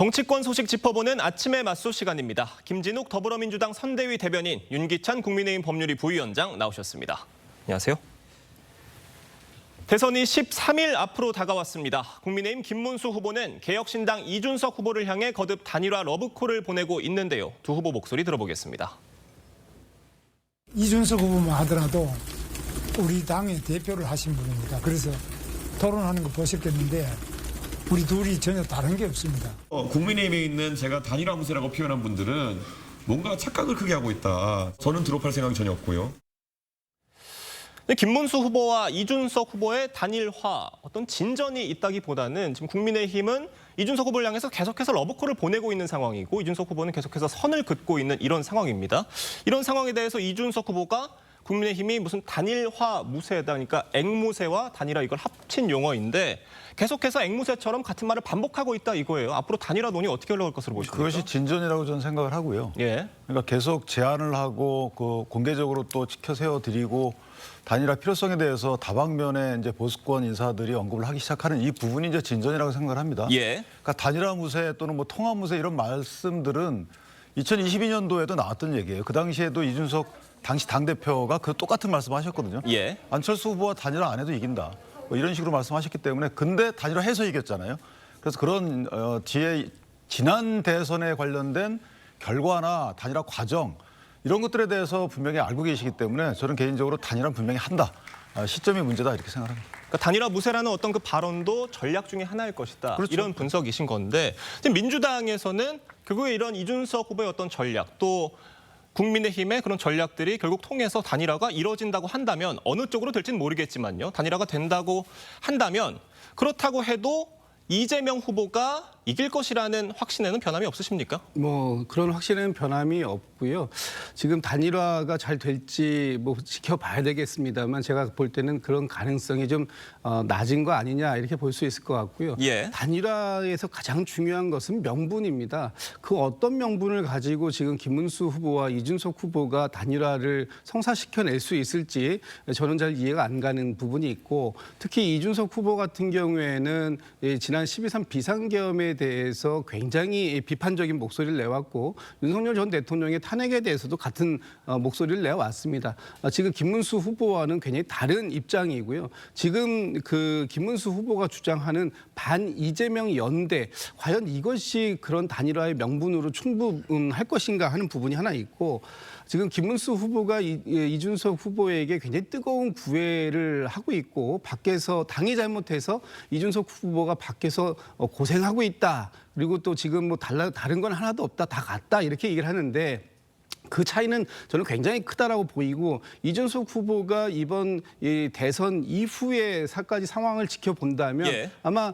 정치권 소식 짚어보는 아침의 맞소 시간입니다. 김진욱 더불어민주당 선대위 대변인, 윤기찬 국민의힘 법률위 부위원장 나오셨습니다. 안녕하세요. 대선이 13일 앞으로 다가왔습니다. 국민의힘 김문수 후보는 개혁신당 이준석 후보를 향해 거듭 단일화 러브콜을 보내고 있는데요. 두 후보 목소리 들어보겠습니다. 이준석 후보만 하더라도 우리 당의 대표를 하신 분입니다. 그래서 토론하는 거 보셨겠는데 우리 둘이 전혀 다른 게 없습니다. 국민의힘에 있는 제가 단일화 무쇠라고 표현한 분들은 뭔가 착각을 크게 하고 있다. 저는 드롭할 생각이 전혀 없고요. 김문수 후보와 이준석 후보의 단일화, 어떤 진전이 있다기보다는 지금 국민의힘은 이준석 후보를 향해서 계속해서 러브콜을 보내고 있는 상황이고 이준석 후보는 계속해서 선을 긋고 있는 이런 상황입니다. 이런 상황에 대해서 이준석 후보가 국민의힘이 무슨 단일화 무쇠다, 그러니까 앵무새와 단일화 이걸 합친 용어인데 계속해서 앵무새처럼 같은 말을 반복하고 있다 이거예요. 앞으로 단일화 논의 어떻게 흘러갈 것으로 보십니까? 그것이 진전이라고 저는 생각을 하고요. 예. 그러니까 계속 제안을 하고 공개적으로 또 지켜 세워드리고 단일화 필요성에 대해서 다방면에 이제 보수권 인사들이 언급을 하기 시작하는 이 부분이 이제 진전이라고 생각을 합니다. 예. 그러니까 단일화 무쇠 또는 뭐 통합 무쇠 이런 말씀들은 2022년도에도 나왔던 얘기예요. 그 당시에도 이준석 당시 당대표가 그 똑같은 말씀하셨거든요. 예. 안철수 후보와 단일화 안 해도 이긴다. 뭐 이런 식으로 말씀하셨기 때문에 근데 단일화 해서 이겼잖아요. 그래서 그런 뒤에 지난 대선에 관련된 결과나 단일화 과정 이런 것들에 대해서 분명히 알고 계시기 때문에 저는 개인적으로 단일화는 분명히 한다. 시점이 문제다 이렇게 생각합니다. 그러니까 단일화 무쇠라는 어떤 그 발언도 전략 중에 하나일 것이다. 그렇죠. 이런 분석이신 건데 지금 민주당에서는 결국에 이런 이준석 후보의 어떤 전략 또 국민의힘의 그런 전략들이 결국 통해서 단일화가 이뤄진다고 한다면 어느 쪽으로 될지는 모르겠지만요. 단일화가 된다고 한다면 그렇다고 해도 이재명 후보가 이길 것이라는 확신에는 변함이 없으십니까? 뭐 그런 확신에는 변함이 없고요. 지금 단일화가 잘 될지 뭐 지켜봐야 되겠습니다만 제가 볼 때는 그런 가능성이 좀 낮은 거 아니냐 이렇게 볼 수 있을 것 같고요. 예. 단일화에서 가장 중요한 것은 명분입니다. 그 어떤 명분을 가지고 지금 김문수 후보와 이준석 후보가 단일화를 성사시켜낼 수 있을지 저는 잘 이해가 안 가는 부분이 있고 특히 이준석 후보 같은 경우에는 지난 12.3 비상계엄에 대해서 굉장히 비판적인 목소리를 내왔고 윤석열 전 대통령의 탄핵에 대해서도 같은 목소리를 내왔습니다. 지금 김문수 후보와는 굉장히 다른 입장이고요. 지금 그 김문수 후보가 주장하는 반 이재명 연대 과연 이것이 그런 단일화의 명분으로 충분할 것인가 하는 부분이 하나 있고 지금 김문수 후보가 이준석 후보에게 굉장히 뜨거운 구애를 하고 있고 밖에서 당이 잘못해서 이준석 후보가 밖에서 고생하고 있다. 그리고 또 지금 뭐 다른 건 하나도 없다. 다 갔다. 이렇게 얘기를 하는데 그 차이는 저는 굉장히 크다라고 보이고 이준석 후보가 이번 대선 이후의 사까지 상황을 지켜본다면 예. 아마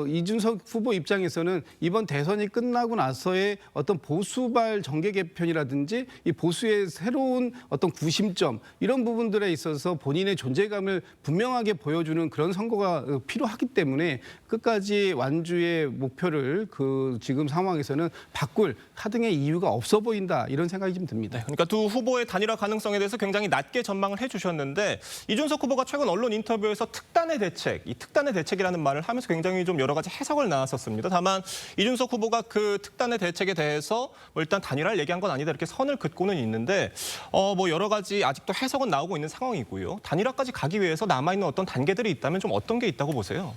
이준석 후보 입장에서는 이번 대선이 끝나고 나서의 어떤 보수발 정계 개편이라든지 이 보수의 새로운 어떤 구심점 이런 부분들에 있어서 본인의 존재감을 분명하게 보여주는 그런 선거가 필요하기 때문에 끝까지 완주의 목표를 그 지금 상황에서는 바꿀 하등의 이유가 없어 보인다 이런 생각이 좀 듭니다. 네, 그러니까 두 후보의 단일화 가능성에 대해서 굉장히 낮게 전망을 해주셨는데 이준석 후보가 최근 언론 인터뷰에서 특단의 대책, 이 특단의 대책이라는 말을 하면서 굉장히 좀 여러 가지 해석을 나왔었습니다. 다만 이준석 후보가 그 특단의 대책에 대해서 뭐 일단 단일화를 얘기한 건 아니다 이렇게 선을 긋고는 있는데 뭐 여러 가지 아직도 해석은 나오고 있는 상황이고요. 단일화까지 가기 위해서 남아있는 어떤 단계들이 있다면 좀 어떤 게 있다고 보세요?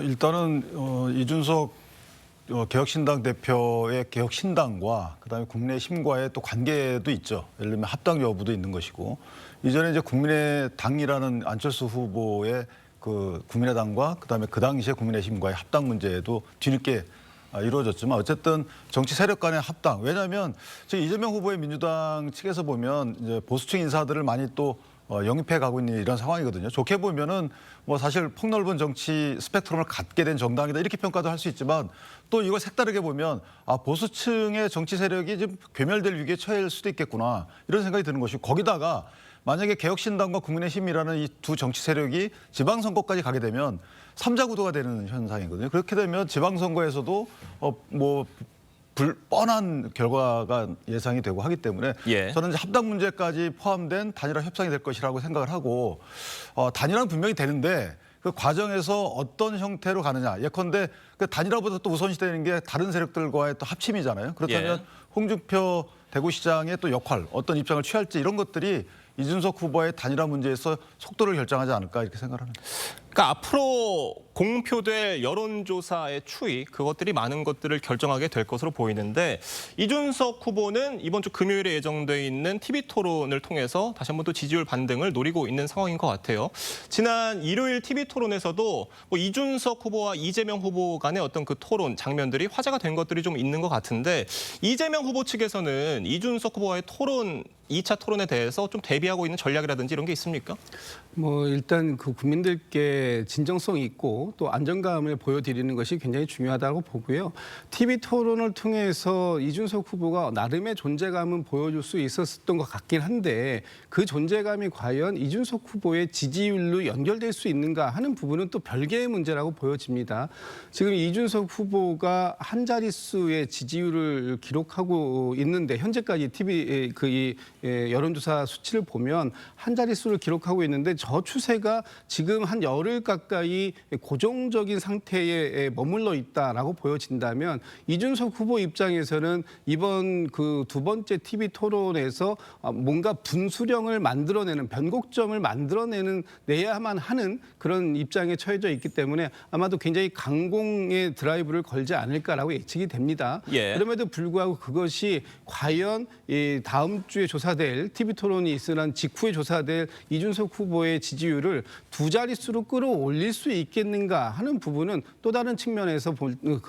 일단은 이준석 개혁신당 대표의 개혁신당과 그다음에 국민의힘과의 또 관계도 있죠. 예를 들면 합당 여부도 있는 것이고 이전에 이제 국민의당이라는 안철수 후보의 그 국민의당과 그다음에 그 당시에 국민의힘과의 합당 문제도 뒤늦게 이루어졌지만 어쨌든 정치 세력 간의 합당. 왜냐하면 지금 이재명 후보의 민주당 측에서 보면 이제 보수층 인사들을 많이 또 영입해 가고 있는 이런 상황이거든요. 좋게 보면은 뭐 사실 폭넓은 정치 스펙트럼을 갖게 된 정당이다 이렇게 평가도 할 수 있지만 또 이걸 색다르게 보면 보수층의 정치 세력이 지금 괴멸될 위기에 처할 수도 있겠구나 이런 생각이 드는 것이고 거기다가 만약에 개혁신당과 국민의힘이라는 이 두 정치 세력이 지방선거까지 가게 되면 3자 구도가 되는 현상이거든요. 그렇게 되면 지방선거에서도 뻔한 결과가 예상이 되고 하기 때문에 예. 저는 이제 합당 문제까지 포함된 단일화 협상이 될 것이라고 생각을 하고 단일화는 분명히 되는데 그 과정에서 어떤 형태로 가느냐. 예컨대 그 단일화보다 또 우선시되는 게 다른 세력들과의 또 합침이잖아요. 그렇다면 홍준표 대구시장의 또 역할, 어떤 입장을 취할지 이런 것들이 이준석 후보의 단일화 문제에서 속도를 결정하지 않을까 이렇게 생각합니다. 그러니까 앞으로 공표될 여론조사의 추이, 그것들이 많은 것들을 결정하게 될 것으로 보이는데 이준석 후보는 이번 주 금요일에 예정돼 있는 TV토론을 통해서 다시 한번 또 지지율 반등을 노리고 있는 상황인 것 같아요. 지난 일요일 TV토론에서도 뭐 이준석 후보와 이재명 후보 간의 어떤 그 토론 장면들이 화제가 된 것들이 좀 있는 것 같은데 이재명 후보 측에서는 이준석 후보와의 토론, 2차 토론에 대해서 좀 대비하고 있는 전략이라든지 이런 게 있습니까? 뭐 일단 그 국민들께 진정성 있고 또 안정감을 보여드리는 것이 굉장히 중요하다고 보고요. TV 토론을 통해서 이준석 후보가 나름의 존재감은 보여줄 수 있었던 것 같긴 한데 그 존재감이 과연 이준석 후보의 지지율로 연결될 수 있는가 하는 부분은 또 별개의 문제라고 보여집니다. 지금 이준석 후보가 한 자릿수의 지지율을 기록하고 있는데 현재까지 TV 여론조사 수치를 보면 한 자릿수를 기록하고 있는데 저 추세가 지금 한 열흘 가까이 고정적인 상태에 머물러 있다라고 보여진다면 이준석 후보 입장에서는 이번 그 두 번째 TV 토론에서 뭔가 분수령을 만들어내는 변곡점을 내야만 하는 그런 입장에 처해져 있기 때문에 아마도 굉장히 강공의 드라이브를 걸지 않을까라고 예측이 됩니다. 그럼에도 불구하고 그것이 과연 이 다음 주에 조사될 TV 토론이 있으란 직후에 조사될 이준석 후보의 지지율을 두 자릿수로 끌어올릴 수 있겠는가 하는 부분은 또 다른 측면에서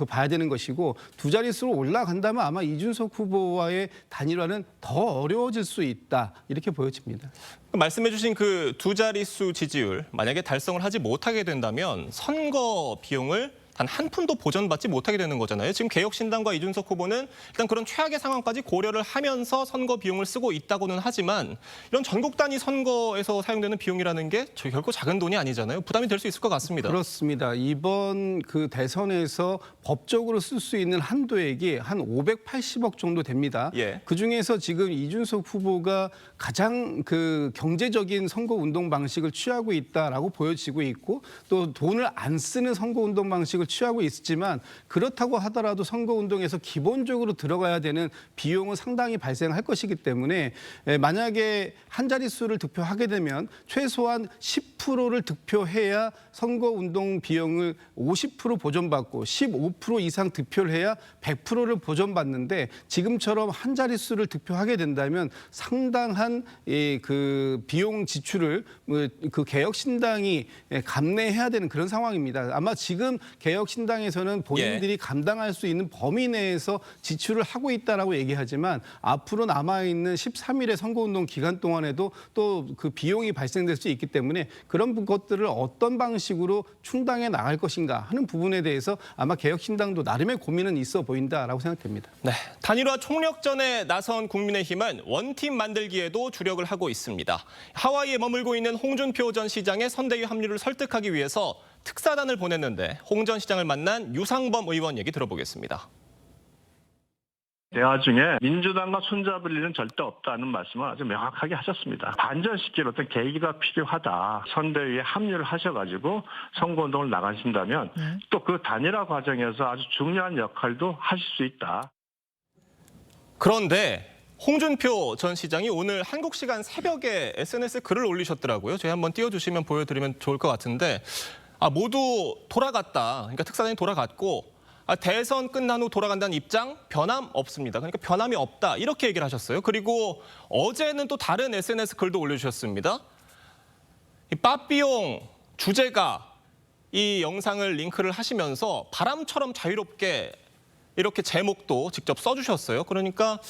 봐야 되는 것이고 두 자릿수로 올라간다면 아마 이준석 후보와의 단일화는 더 어려워질 수 있다 이렇게 보여집니다. 말씀해 주신 그 두 자릿수 지지율 만약에 달성을 하지 못하게 된다면 선거 비용을 단 한 푼도 보전받지 못하게 되는 거잖아요. 지금 개혁신당과 이준석 후보는 일단 그런 최악의 상황까지 고려를 하면서 선거 비용을 쓰고 있다고는 하지만 이런 전국 단위 선거에서 사용되는 비용이라는 게 결코 작은 돈이 아니잖아요. 부담이 될 수 있을 것 같습니다. 그렇습니다. 이번 그 대선에서 법적으로 쓸 수 있는 한도액이 한 580억 정도 됩니다. 그중에서 지금 이준석 후보가 가장 그 경제적인 선거운동 방식을 취하고 있다라고 보여지고 있고 또 돈을 안 쓰는 선거운동 방식을 취하고 있지만 그렇다고 하더라도 선거운동에서 기본적으로 들어가야 되는 비용은 상당히 발생할 것이기 때문에 만약에 한 자릿수를 득표하게 되면 최소한 10%를 득표해야 선거운동 비용을 50% 보전받고 15% 이상 득표를 해야 100%를 보전받는데 지금처럼 한 자릿수를 득표하게 된다면 상당한 그 비용 지출을 그 개혁신당이 감내해야 되는 그런 상황입니다. 아마 지금 개혁신당에서는 본인들이 감당할 수 있는 범위 내에서 지출을 하고 있다라고 얘기하지만 앞으로 남아있는 13일의 선거운동 기간 동안에도 또 그 비용이 발생될 수 있기 때문에 그런 것들을 어떤 방식으로 충당해 나갈 것인가 하는 부분에 대해서 아마 개혁신당도 나름의 고민은 있어 보인다라고 생각됩니다. 네, 단일화 총력전에 나선 국민의힘은 원팀 만들기에도 주력을 하고 있습니다. 하와이에 머물고 있는 홍준표 전 시장의 선대위 합류를 설득하기 위해서 특사단을 보냈는데 홍 전 시장을 만난 유상범 의원 얘기 들어보겠습니다. 대화 중에 민주당과 손잡을 일은 절대 없다는 말씀을 아주 명확하게 하셨습니다. 반전시킬 어떤 계기가 필요하다. 선대위에 합류를 하셔가지고 선거운동을 나가신다면 또 그 단일화 과정에서 아주 중요한 역할도 하실 수 있다. 그런데 홍준표 전 시장이 오늘 한국 시간 새벽에 SNS에 글을 올리셨더라고요. 저희 한번 띄워주시면 보여드리면 좋을 것 같은데 모두 돌아갔다. 그러니까 특사단이 돌아갔고 대선 끝난 후 돌아간다는 입장 변함 없습니다. 그러니까 변함이 없다. 이렇게 얘기를 하셨어요. 그리고 어제는 또 다른 SNS 글도 올려주셨습니다. 이 빠삐용 주제가 이 영상을 링크를 하시면서 바람처럼 자유롭게 이렇게 제목도 직접 써주셨어요. 그러니까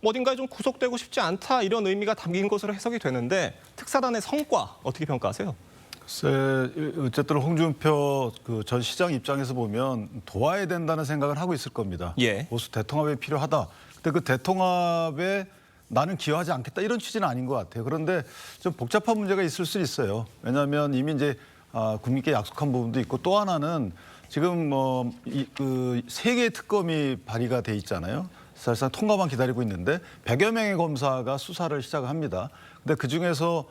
어딘가에 좀 구속되고 싶지 않다 이런 의미가 담긴 것으로 해석이 되는데 특사단의 성과 어떻게 평가하세요? 어쨌든 홍준표 그 전 시장 입장에서 보면 도와야 된다는 생각을 하고 있을 겁니다. 보수 대통합이 필요하다. 근데 그 대통합에 나는 기여하지 않겠다 이런 취지는 아닌 것 같아요. 그런데 좀 복잡한 문제가 있을 수 있어요. 왜냐하면 이미 이제 국민께 약속한 부분도 있고 또 하나는 지금 그 3개의 특검이 발의가 돼 있잖아요. 사실상 통과만 기다리고 있는데 100여 명의 검사가 수사를 시작합니다. 근데 그 중에서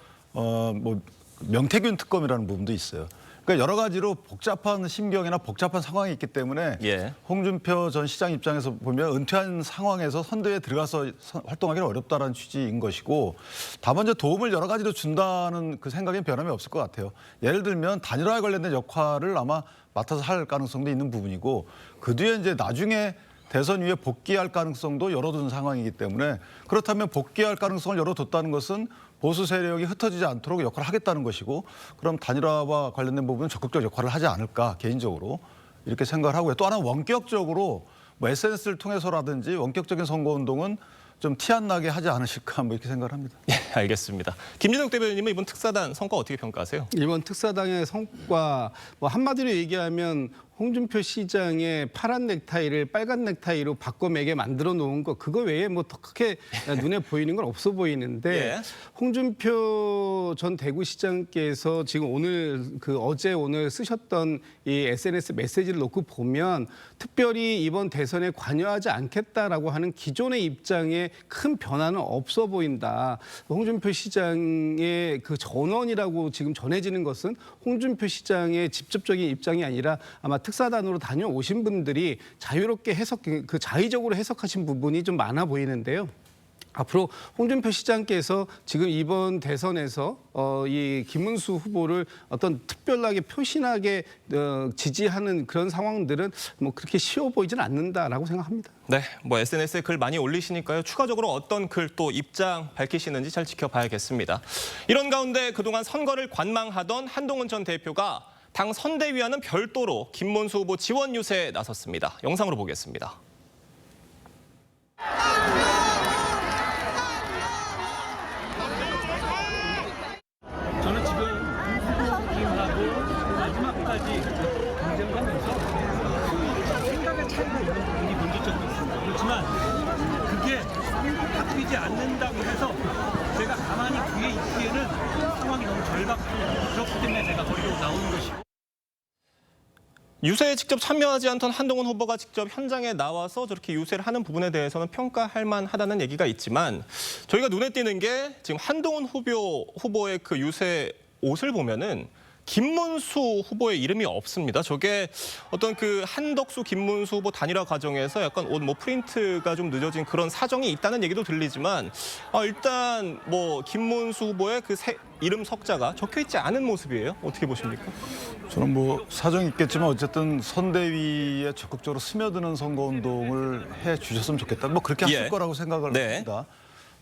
명태균 특검이라는 부분도 있어요. 그러니까 여러 가지로 복잡한 심경이나 복잡한 상황이 있기 때문에 예. 홍준표 전 시장 입장에서 보면 은퇴한 상황에서 선대위에 들어가서 활동하기는 어렵다는 취지인 것이고, 다만 이제 도움을 여러 가지로 준다는 그 생각엔 변함이 없을 것 같아요. 예를 들면 단일화에 관련된 역할을 아마 맡아서 할 가능성도 있는 부분이고, 그 뒤에 이제 나중에 대선 이후에 복귀할 가능성도 열어둔 상황이기 때문에, 그렇다면 복귀할 가능성을 열어뒀다는 것은 보수 세력이 흩어지지 않도록 역할을 하겠다는 것이고, 그럼 단일화와 관련된 부분은 적극적 역할을 하지 않을까 개인적으로 이렇게 생각을 하고요. 또 하나 원격적으로 뭐 SNS를 통해서라든지 원격적인 선거운동은 좀 티 안 나게 하지 않으실까 뭐 이렇게 생각을 합니다. 예, 알겠습니다. 김진욱 대변인님은 이번 특사단 성과 어떻게 평가하세요? 이번 특사당의 성과, 뭐 한마디로 얘기하면 홍준표 시장의 파란 넥타이를 빨간 넥타이로 바꿔매게 만들어 놓은 거, 그거 외에 뭐 더 크게 눈에 보이는 건 없어 보이는데, 예. 홍준표 전 대구시장께서 지금 어제 오늘 쓰셨던 이 SNS 메시지를 놓고 보면 특별히 이번 대선에 관여하지 않겠다라고 하는 기존의 입장에 큰 변화는 없어 보인다. 홍준표 시장의 그 전원이라고 지금 전해지는 것은 홍준표 시장의 직접적인 입장이 아니라 아마 특사단으로 다녀오신 분들이 자유롭게 자의적으로 해석하신 부분이 좀 많아 보이는데요. 앞으로 홍준표 시장께서 지금 이번 대선에서 이 김문수 후보를 어떤 특별하게 표신하게 지지하는 그런 상황들은 뭐 그렇게 쉬워 보이지는 않는다라고 생각합니다. 네, 뭐 SNS에 글 많이 올리시니까요. 추가적으로 어떤 글 또 입장 밝히시는지 잘 지켜봐야겠습니다. 이런 가운데 그동안 선거를 관망하던 한동훈 전 대표가 당 선대위와는 별도로 김문수 후보 지원 유세에 나섰습니다. 영상으로 보겠습니다. 저는 지금 후보님하고 마지막까지 경쟁을 하면서 생각의 차이가 있는 부분이 문제점도 있습니다. 그렇지만 그게 바뀌지 않는다고 해서 제가 가만히 뒤에 있기에는 상황이 너무 절박합니다. 그렇기 때문에 제가 거기로 나오는 것이고. 유세에 직접 참여하지 않던 한동훈 후보가 직접 현장에 나와서 저렇게 유세를 하는 부분에 대해서는 평가할 만하다는 얘기가 있지만, 저희가 눈에 띄는 게 지금 한동훈 후보의 그 유세 옷을 보면은 김문수 후보의 이름이 없습니다. 저게 어떤 그 한덕수 김문수 후보 단일화 과정에서 약간 옷 뭐 프린트가 좀 늦어진 그런 사정이 있다는 얘기도 들리지만, 일단 뭐 김문수 후보의 그 이름 석자가 적혀 있지 않은 모습이에요. 어떻게 보십니까? 저는 뭐 사정이 있겠지만 어쨌든 선대위에 적극적으로 스며드는 선거운동을 해 주셨으면 좋겠다. 뭐 그렇게 하실 예. 거라고 생각을 네. 합니다.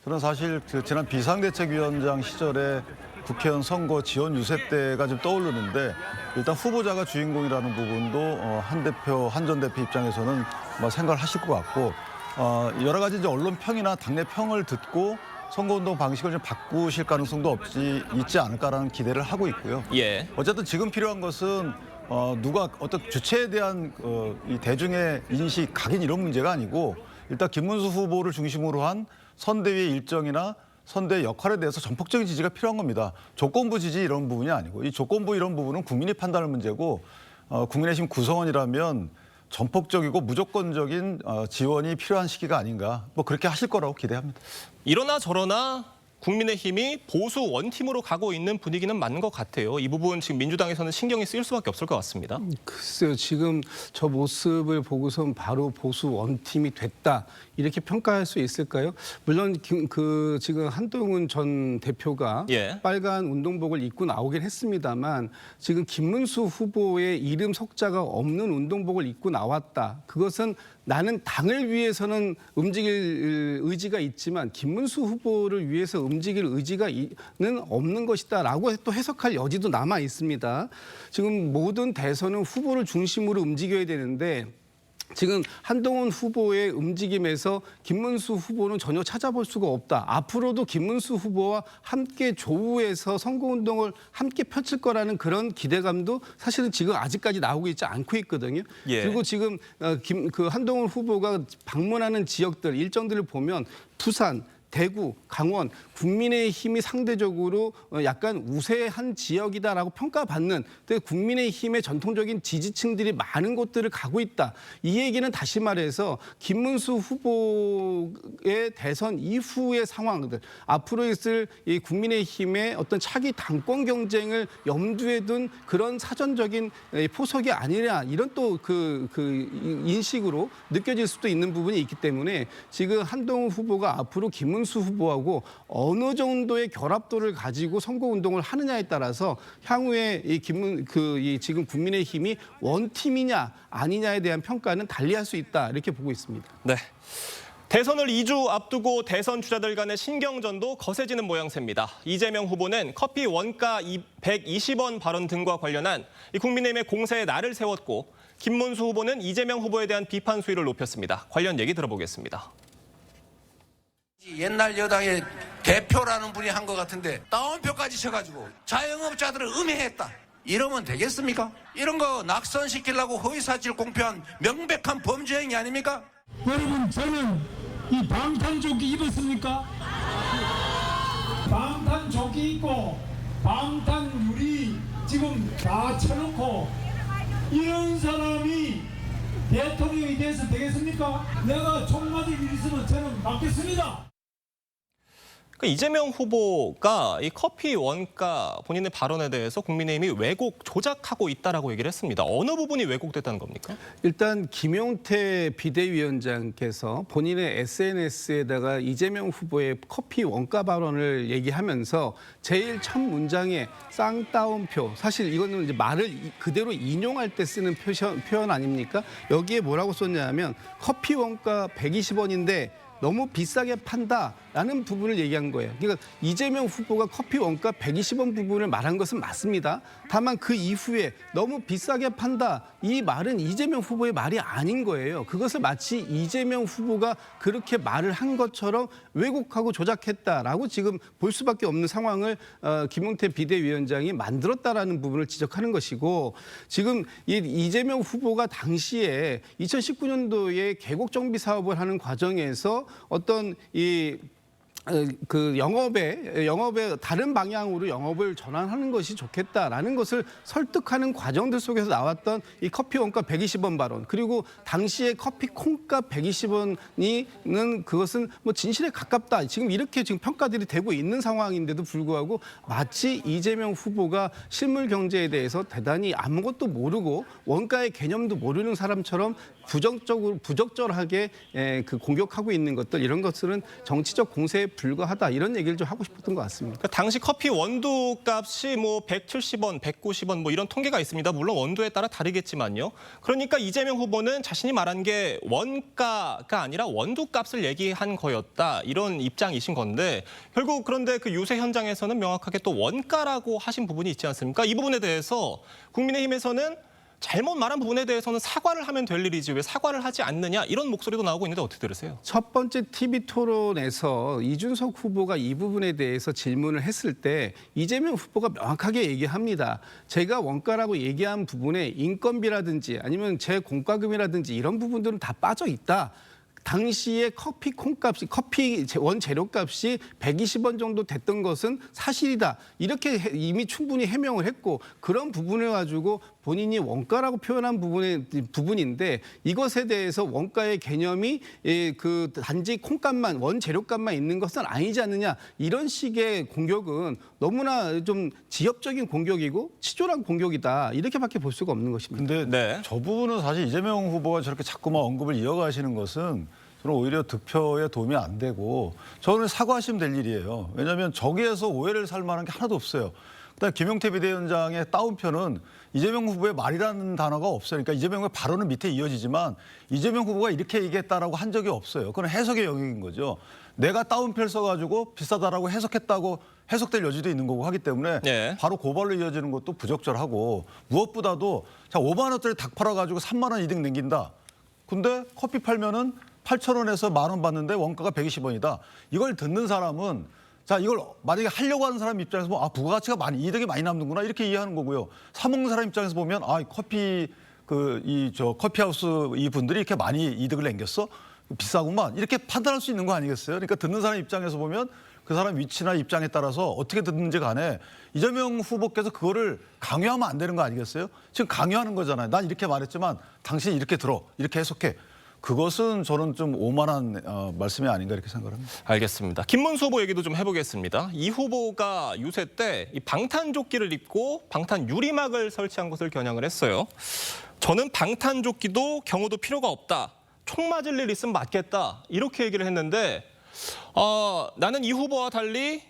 저는 사실 그 지난 비상대책위원장 시절에 국회의원 선거 지원 유세 때가 좀 떠오르는데, 일단 후보자가 주인공이라는 부분도 한 전 대표 입장에서는 뭐 생각을 하실 것 같고, 여러 가지 이제 언론 평이나 당내 평을 듣고 선거운동 방식을 좀 바꾸실 가능성도 있지 않을까라는 기대를 하고 있고요. 예. 어쨌든 지금 필요한 것은 누가 어떤 주체에 대한 이 대중의 인식, 각인 이런 문제가 아니고, 일단 김문수 후보를 중심으로 한 선대위의 일정이나 선대의 역할에 대해서 전폭적인 지지가 필요한 겁니다. 조건부 지지 이런 부분이 아니고, 이 조건부 이런 부분은 국민이 판단할 문제고, 국민의힘 구성원이라면 전폭적이고 무조건적인 지원이 필요한 시기가 아닌가, 뭐 그렇게 하실 거라고 기대합니다. 이러나 저러나 국민의힘이 보수 원팀으로 가고 있는 분위기는 맞는 것 같아요. 이 부분 지금 민주당에서는 신경이 쓰일 수밖에 없을 것 같습니다. 글쎄요, 지금 저 모습을 보고선 바로 보수 원팀이 됐다 이렇게 평가할 수 있을까요? 물론 지금 한동훈 전 대표가 예. 빨간 운동복을 입고 나오긴 했습니다만, 지금 김문수 후보의 이름 석자가 없는 운동복을 입고 나왔다. 그것은 나는 당을 위해서는 움직일 의지가 있지만 김문수 후보를 위해서 움직일 의지가는 없는 것이다라고 또 해석할 여지도 남아 있습니다. 지금 모든 대선은 후보를 중심으로 움직여야 되는데, 지금 한동훈 후보의 움직임에서 김문수 후보는 전혀 찾아볼 수가 없다. 앞으로도 김문수 후보와 함께 조우해서 선거운동을 함께 펼칠 거라는 그런 기대감도 사실은 지금 아직까지 나오고 있지 않고 있거든요. 예. 그리고 지금 한동훈 후보가 방문하는 지역들, 일정들을 보면 부산, 대구, 강원, 국민의힘이 상대적으로 약간 우세한 지역이다라고 평가받는 국민의힘의 전통적인 지지층들이 많은 곳들을 가고 있다. 이 얘기는 다시 말해서 김문수 후보의 대선 이후의 상황들, 앞으로 있을 이 국민의힘의 어떤 차기 당권 경쟁을 염두에 둔 그런 사전적인 포석이 아니라 이런 또 그 인식으로 느껴질 수도 있는 부분이 있기 때문에 지금 한동훈 후보가 앞으로 김문수 후보하고 어느 정도의 결합도를 가지고 선거운동을 하느냐에 따라서 향후에 이 지금 국민의힘이 원팀이냐 아니냐에 대한 평가는 달리할 수 있다 이렇게 보고 있습니다. 네. 대선을 2주 앞두고 대선 주자들 간의 신경전도 거세지는 모양새입니다. 이재명 후보는 커피 원가 120원 발언 등과 관련한 국민의힘의 공세에 날을 세웠고 김문수 후보는 이재명 후보에 대한 비판 수위를 높였습니다. 관련 얘기 들어보겠습니다. 옛날 여당의 대표라는 분이 한 것 같은데 다운표까지 쳐가지고 자영업자들을 음해했다. 이러면 되겠습니까? 이런 거 낙선시키려고 허위사실 공표한 명백한 범죄 행위 아닙니까? 여러분, 저는 이 방탄조끼 입었습니까? 방탄조끼 입고 방탄유리 지금 다 쳐놓고 이런 사람이 대통령이 돼서 되겠습니까? 내가 총 맞을 일 있으면 저는 맞겠습니다. 이재명 후보가 이 커피 원가 본인의 발언에 대해서 국민의힘이 왜곡 조작하고 있다라고 얘기를 했습니다. 어느 부분이 왜곡됐다는 겁니까? 일단 김용태 비대위원장께서 본인의 SNS에다가 이재명 후보의 커피 원가 발언을 얘기하면서 제일 첫 문장에 쌍따옴표, 사실 이거는 이제 말을 그대로 인용할 때 쓰는 표현 아닙니까? 여기에 뭐라고 썼냐면 커피 원가 120원인데 너무 비싸게 판다라는 부분을 얘기한 거예요. 그러니까 이재명 후보가 커피 원가 120원 부분을 말한 것은 맞습니다. 다만 그 이후에 너무 비싸게 판다 이 말은 이재명 후보의 말이 아닌 거예요. 그것을 마치 이재명 후보가 그렇게 말을 한 것처럼 왜곡하고 조작했다라고 지금 볼 수밖에 없는 상황을 김용태 비대위원장이 만들었다라는 부분을 지적하는 것이고, 지금 이재명 후보가 당시에 2019년도에 계곡 정비 사업을 하는 과정에서 어떤 영업의 다른 방향으로 영업을 전환하는 것이 좋겠다라는 것을 설득하는 과정들 속에서 나왔던 이 커피 원가 120원 발언, 그리고 당시에 커피 콩값 120원이는 그것은 뭐 진실에 가깝다. 지금 이렇게 지금 평가들이 되고 있는 상황인데도 불구하고 마치 이재명 후보가 실물 경제에 대해서 대단히 아무것도 모르고 원가의 개념도 모르는 사람처럼 부적절하게 공격하고 있는 것들, 이런 것들은 정치적 공세에 불과하다, 이런 얘기를 좀 하고 싶었던 것 같습니다. 그러니까 당시 커피 원두 값이 뭐 170원, 190원 뭐 이런 통계가 있습니다. 물론 원두에 따라 다르겠지만요. 그러니까 이재명 후보는 자신이 말한 게 원가가 아니라 원두 값을 얘기한 거였다, 이런 입장이신 건데, 결국 그런데 그 유세 현장에서는 명확하게 또 원가라고 하신 부분이 있지 않습니까? 이 부분에 대해서 국민의힘에서는 잘못 말한 부분에 대해서는 사과를 하면 될 일이지 왜 사과를 하지 않느냐, 이런 목소리도 나오고 있는데 어떻게 들으세요? 첫 번째 TV 토론에서 이준석 후보가 이 부분에 대해서 질문을 했을 때 이재명 후보가 명확하게 얘기합니다. 제가 원가라고 얘기한 부분에 인건비라든지 아니면 제 공과금이라든지 이런 부분들은 다 빠져 있다. 당시에 커피 원재료값이 120원 정도 됐던 것은 사실이다. 이렇게 이미 충분히 해명을 했고, 그런 부분을 가지고 본인이 원가라고 표현한 부분인데, 이것에 대해서 원가의 개념이 그 단지 콩값만, 원재료값만 있는 것은 아니지 않느냐, 이런 식의 공격은 너무나 좀 지엽적인 공격이고 치졸한 공격이다, 이렇게밖에 볼 수가 없는 것입니다. 근데 저 부분은 사실 이재명 후보가 저렇게 자꾸만 언급을 이어가시는 것은 저는 오히려 득표에 도움이 안 되고, 저는 사과하시면 될 일이에요. 왜냐하면 저기에서 오해를 살 만한 게 하나도 없어요. 그다음에 김용태 비대위원장의 따옴표는 이재명 후보의 말이라는 단어가 없어요. 그러니까 이재명의 발언은 밑에 이어지지만 이재명 후보가 이렇게 얘기했다라고 한 적이 없어요. 그건 해석의 영역인 거죠. 내가 따옴표를 써가지고 비싸다라고 해석했다고 해석될 여지도 있는 거고 하기 때문에 바로 고발로 이어지는 것도 부적절하고, 무엇보다도 자 5만 원짜리 닭 팔아가지고 3만 원 이득 남긴다. 근데 커피 팔면은 8,000원에서 10,000원 받는데 원가가 120원이다. 이걸 듣는 사람은 자 이걸 만약에 하려고 하는 사람 입장에서 보면 부가가치가 이득이 많이 남는구나, 이렇게 이해하는 거고요. 사 먹는 사람 입장에서 보면 커피하우스 이 분들이 이렇게 많이 이득을 남겼어? 비싸구만 이렇게 판단할 수 있는 거 아니겠어요? 그러니까 듣는 사람 입장에서 보면 그 사람 위치나 입장에 따라서 어떻게 듣는지 간에 이재명 후보께서 그거를 강요하면 안 되는 거 아니겠어요? 지금 강요하는 거잖아요. 난 이렇게 말했지만 당신이 이렇게 들어, 이렇게 해석해. 그것은 저는 좀 오만한 말씀이 아닌가 이렇게 생각합니다. 알겠습니다. 김문수 후보 얘기도 좀 해보겠습니다. 이 후보가 유세 때 이 방탄조끼를 입고 방탄 유리막을 설치한 것을 겨냥을 했어요. 저는 방탄조끼도 경호도 필요가 없다. 총 맞을 일 있으면 맞겠다. 이렇게 얘기를 했는데 나는 이 후보와 달리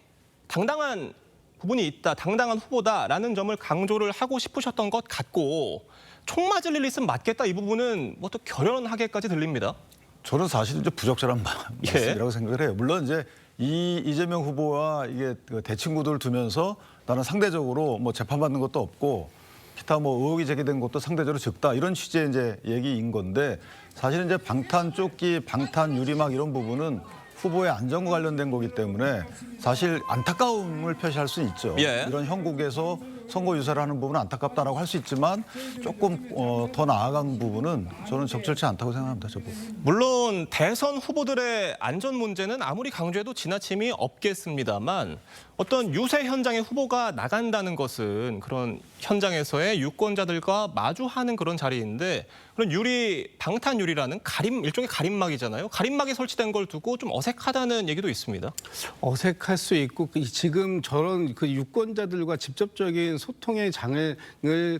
당당한 부분이 있다. 당당한 후보다라는 점을 강조를 하고 싶으셨던 것 같고 총 맞을 일 있으면 맞겠다. 이 부분은 뭐 또 결연하게까지 들립니다. 저는 사실 이제 부적절한 말씀이라고 생각을 해요. 물론 이제 이재명 후보와 이게 대친구들 두면서 나는 상대적으로 뭐 재판받는 것도 없고 기타 뭐 의혹이 제기된 것도 상대적으로 적다 이런 취지의 이제 얘기인 건데 사실은 이제 방탄 조끼, 방탄 유리막 이런 부분은 후보의 안전과 관련된 거기 때문에 사실 안타까움을 표시할 수 있죠. 예. 이런 형국에서 선거 유세를 하는 부분은 안타깝다라고 할 수 있지만 조금 더 나아간 부분은 저는 적절치 않다고 생각합니다. 저 부분. 물론 대선 후보들의 안전 문제는 아무리 강조해도 지나침이 없겠습니다만 어떤 유세 현장에 후보가 나간다는 것은 그런 현장에서의 유권자들과 마주하는 그런 자리인데 그런 방탄 유리라는 일종의 가림막이잖아요. 가림막이 설치된 걸 두고 좀 어색하다는 얘기도 있습니다. 어색할 수 있고 지금 저런 그 유권자들과 직접적인 소통의 장을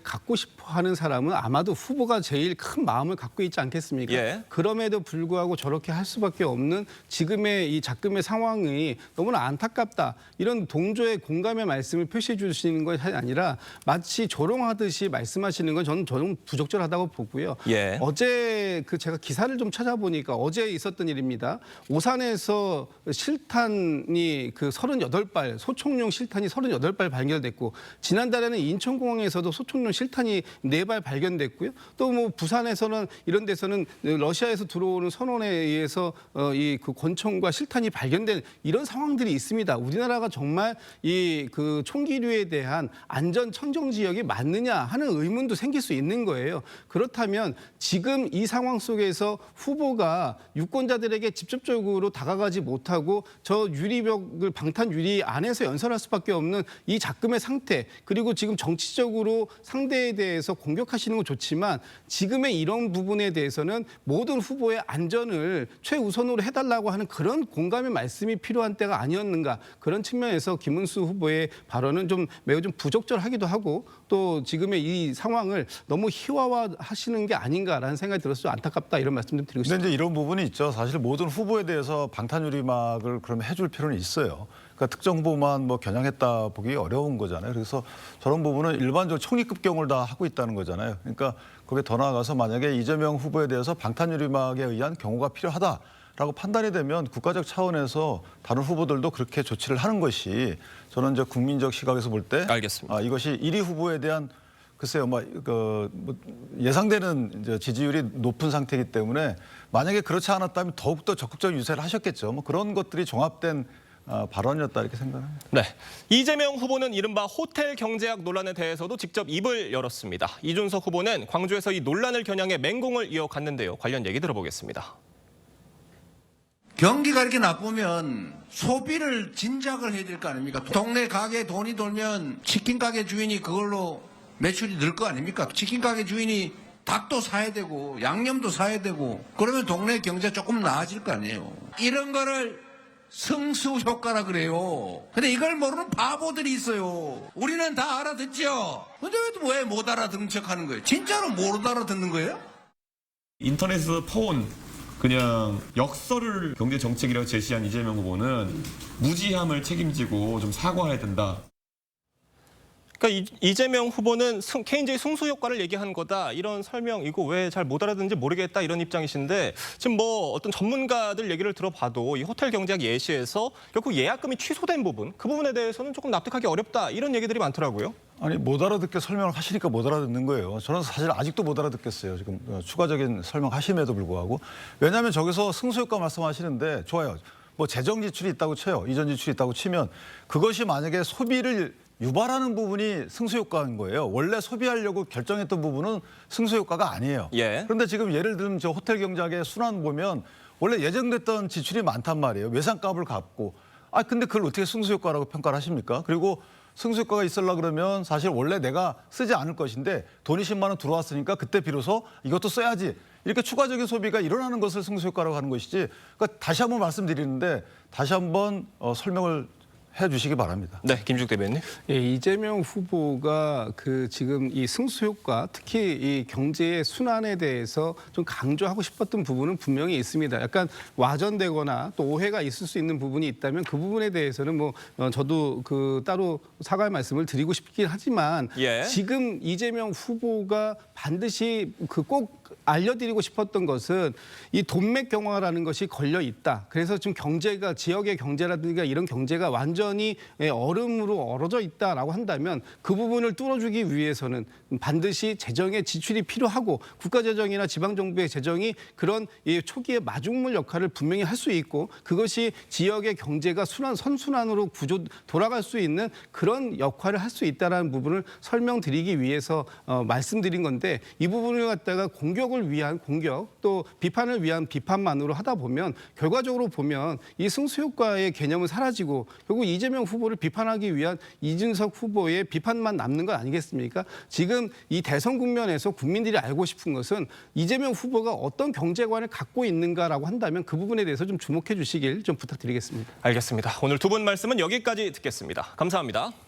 갖고 싶어하는 사람은 아마도 후보가 제일 큰 마음을 갖고 있지 않겠습니까? 예. 그럼에도 불구하고 저렇게 할 수밖에 없는 지금의 이 작금의 상황이 너무나 안타깝다. 이런 동조의 공감의 말씀을 표시해 주시는 것이 아니라 마치 조롱하듯이 말씀하시는 건 저는 부적절하다고 보고요. 예. 어제 제가 기사를 좀 찾아보니까 어제 있었던 일입니다. 오산에서 실탄이 38발, 소총용 실탄이 38발 발견됐고 지난달에는 인천공항에서도 소총용 실탄이 4발 발견됐고요. 또 뭐 부산에서는 이런 데서는 러시아에서 들어오는 선원에 의해서 그 권총과 실탄이 발견된 이런 상황들이 있습니다. 우리나라가 정말 이 총기류에 대한 안전 천정 지역이 맞느냐 하는 의문도 생길 수 있는 거예요. 그렇다면 지금 이 상황 속에서 후보가 유권자들에게 직접적으로 다가가지 못하고 저 유리벽을 방탄 유리 안에서 연설할 수밖에 없는 이 작금의 상태 그리고 지금 정치적으로 상대에 대해서 공격하시는 건 좋지만 지금의 이런 부분에 대해서는 모든 후보의 안전을 최우선으로 해달라고 하는 그런 공감의 말씀이 필요한 때가 아니었는가 그런 측면에서 김문수 후보의 발언은 매우 부적절하기도 하고 또 지금의 이 상황을 너무 희화화하시는 게 아닌가라는 생각이 들어서 좀 안타깝다 이런 말씀 좀 드리고 싶습니다. 근데 이제 이런 부분이 있죠. 사실 모든 후보에 대해서 방탄유리막을 그러면 해줄 필요는 있어요. 그러니까 특정 후보만 뭐 겨냥했다 보기 어려운 거잖아요. 그래서 저런 부분은 일반적으로 총리급 경우를 다 하고 있다는 거잖아요. 그러니까 거기에 더 나아가서 만약에 이재명 후보에 대해서 방탄유리막에 의한 경호가 필요하다라고 판단이 되면 국가적 차원에서 다른 후보들도 그렇게 조치를 하는 것이 저는 이제 국민적 시각에서 볼 때 알겠습니다. 이것이 1위 후보에 대한 글쎄요, 예상되는 이제 지지율이 높은 상태이기 때문에 만약에 그렇지 않았다면 더욱더 적극적 유세를 하셨겠죠. 뭐 그런 것들이 종합된 발언이었다 이렇게 생각합니다. 네, 이재명 후보는 이른바 호텔 경제학 논란에 대해서도 직접 입을 열었습니다. 이준석 후보는 광주에서 이 논란을 겨냥해 맹공을 이어갔는데요. 관련 얘기 들어보겠습니다. 경기가 이렇게 나쁘면 소비를 진작을 해야 될 거 아닙니까? 동네 가게에 돈이 돌면 치킨 가게 주인이 그걸로 매출이 늘 거 아닙니까? 치킨 가게 주인이 닭도 사야 되고 양념도 사야 되고 그러면 동네 경제 조금 나아질 거 아니에요. 이런 거를 승수 효과라 그래요. 근데 이걸 모르는 바보들이 있어요. 우리는 다 알아듣죠. 근데 왜 못 알아듣는 척하는 거예요? 진짜로 못 알아듣는 거예요? 인터넷에서 퍼온 그냥 역설을 경제 정책이라고 제시한 이재명 후보는 무지함을 책임지고 좀 사과해야 된다. 그러니까 이재명 후보는 케인즈의 승수 효과를 얘기한 거다. 이런 설명 이거 왜 잘 못 알아듣는지 모르겠다 이런 입장이신데 지금 뭐 어떤 전문가들 얘기를 들어봐도 이 호텔 경제학 예시에서 결국 예약금이 취소된 부분 그 부분에 대해서는 조금 납득하기 어렵다 이런 얘기들이 많더라고요. 아니 못 알아듣게 설명을 하시니까 못 알아듣는 거예요. 저는 사실 아직도 못 알아듣겠어요. 지금 추가적인 설명하심에도 불구하고. 왜냐하면 저기서 승수효과 말씀하시는데 좋아요. 뭐 재정 지출이 있다고 쳐요. 이전 지출이 있다고 치면 그것이 만약에 소비를 유발하는 부분이 승수효과인 거예요. 원래 소비하려고 결정했던 부분은 승수효과가 아니에요. 예. 그런데 지금 예를 들면 저 호텔 경제학의 순환 보면 원래 예정됐던 지출이 많단 말이에요. 외상값을 갚고. 근데 그걸 어떻게 승수효과라고 평가를 하십니까? 그리고 승수효과가 있으려 그러면 사실 원래 내가 쓰지 않을 것인데 돈이 10만 원 들어왔으니까 그때 비로소 이것도 써야지. 이렇게 추가적인 소비가 일어나는 것을 승수효과라고 하는 것이지. 그러니까 다시 한번 말씀드리는데 다시 한번 설명을 해 주시기 바랍니다. 네, 김죽 대변인. 예, 이재명 후보가 지금 이 승수 효과, 특히 이 경제의 순환에 대해서 좀 강조하고 싶었던 부분은 분명히 있습니다. 약간 와전되거나 또 오해가 있을 수 있는 부분이 있다면 그 부분에 대해서는 저도 따로 사과의 말씀을 드리고 싶긴 하지만 예. 지금 이재명 후보가 반드시 꼭 알려드리고 싶었던 것은 이 돈맥 경화라는 것이 걸려 있다. 그래서 지금 경제가 지역의 경제라든가 이런 경제가 완전히 얼음으로 얼어져 있다라고 한다면 그 부분을 뚫어주기 위해서는 반드시 재정의 지출이 필요하고 국가재정이나 지방정부의 재정이 그런 초기의 마중물 역할을 분명히 할 수 있고 그것이 지역의 경제가 선순환으로 돌아갈 수 있는 그런 역할을 할 수 있다는 부분을 설명드리기 위해서 말씀드린 건데 이 부분을 갖다가 공격을 위한 공격 또 비판을 위한 비판만으로 하다 보면 결과적으로 보면 이 승수효과의 개념은 사라지고 결국 이재명 후보를 비판하기 위한 이준석 후보의 비판만 남는 것 아니겠습니까? 지금 이 대선 국면에서 국민들이 알고 싶은 것은 이재명 후보가 어떤 경제관을 갖고 있는가라고 한다면 그 부분에 대해서 좀 주목해 주시길 좀 부탁드리겠습니다. 알겠습니다. 오늘 두 분 말씀은 여기까지 듣겠습니다. 감사합니다.